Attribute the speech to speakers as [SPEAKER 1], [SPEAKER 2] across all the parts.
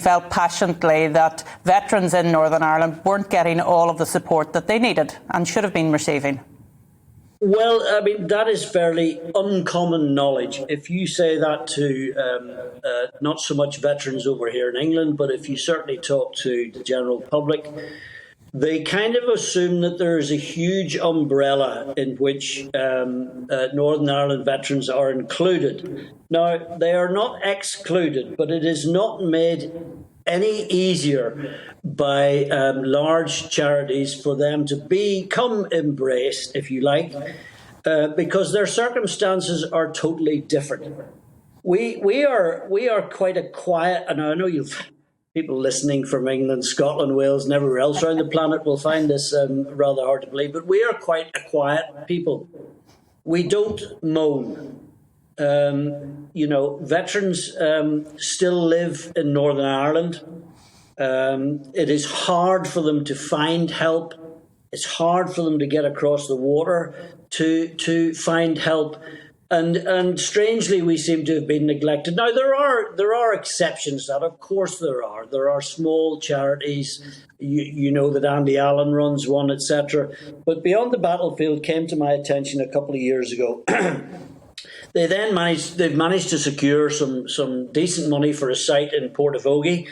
[SPEAKER 1] felt passionately that veterans in Northern Ireland weren't getting all of the support that they needed and should have been receiving.
[SPEAKER 2] Well, I mean, that is fairly uncommon knowledge. If you say that to not so much veterans over here in England, but if you certainly talk to the general public, they kind of assume that there is a huge umbrella in which Northern Ireland veterans are included. Now, they are not excluded, but it is not made any easier by large charities for them to become embraced, if you like, because their circumstances are totally different. We are quite a quiet, and I know people listening from England, Scotland, Wales, and everywhere else around the planet will find this rather hard to believe, but we are quite a quiet people. We don't moan. Veterans still live in Northern Ireland. It is hard for them to find help. It's hard for them to get across the water to find help. And strangely, we seem to have been neglected. Now, there are exceptions to that. Of course there are. There are small charities. You know that Andy Allen runs one, etc. But Beyond the Battlefield came to my attention a couple of years ago. They've managed to secure some decent money for a site in Portavogie,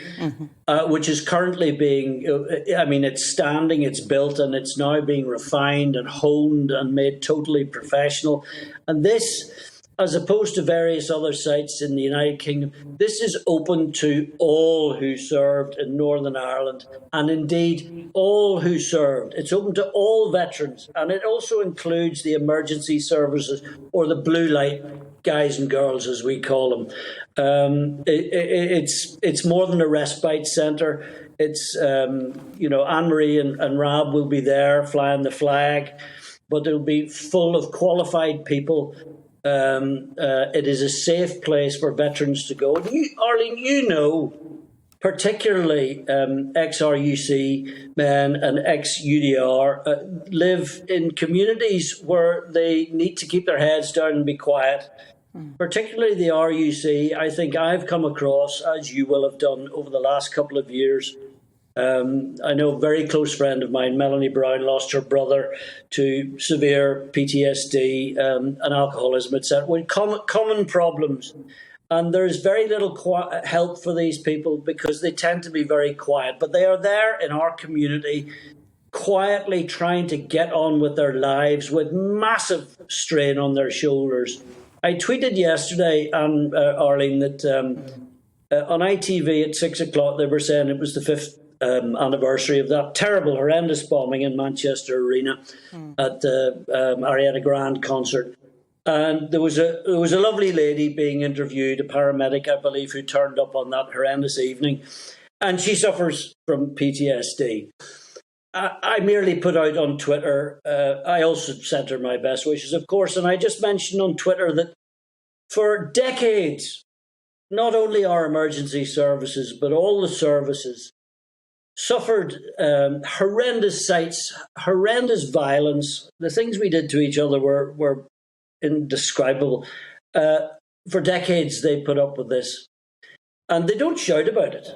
[SPEAKER 2] which is currently being, it's standing, it's built, and it's now being refined and honed and made totally professional. And this, as opposed to various other sites in the United Kingdom, this is open to all who served in Northern Ireland, and indeed all who served. It's open to all veterans, and it also includes the emergency services, or the blue light guys and girls, as we call them. It's more than a respite centre. It's, Anne-Marie and Rab will be there flying the flag, but it'll be full of qualified people. It is a safe place for veterans to go. And Arlene, particularly ex-RUC men and ex-UDR live in communities where they need to keep their heads down and be quiet. Particularly the RUC, I think I've come across, as you will have done over the last couple of years. I know a very close friend of mine, Melanie Brown, lost her brother to severe PTSD and alcoholism, etc. With common problems. And there's very little help for these people because they tend to be very quiet. But they are there in our community, quietly trying to get on with their lives with massive strain on their shoulders. I tweeted yesterday, Arlene, that on ITV at 6 o'clock, they were saying it was the 5th anniversary of that terrible, horrendous bombing in Manchester Arena at the Ariana Grande concert. And there was a lovely lady being interviewed, a paramedic, I believe, who turned up on that horrendous evening. And she suffers from PTSD. I merely put out on Twitter, I also sent her my best wishes, of course, and I just mentioned on Twitter that for decades, not only our emergency services, but all the services suffered horrendous sights, horrendous violence. The things we did to each other were indescribable. For decades, they put up with this. And they don't shout about it.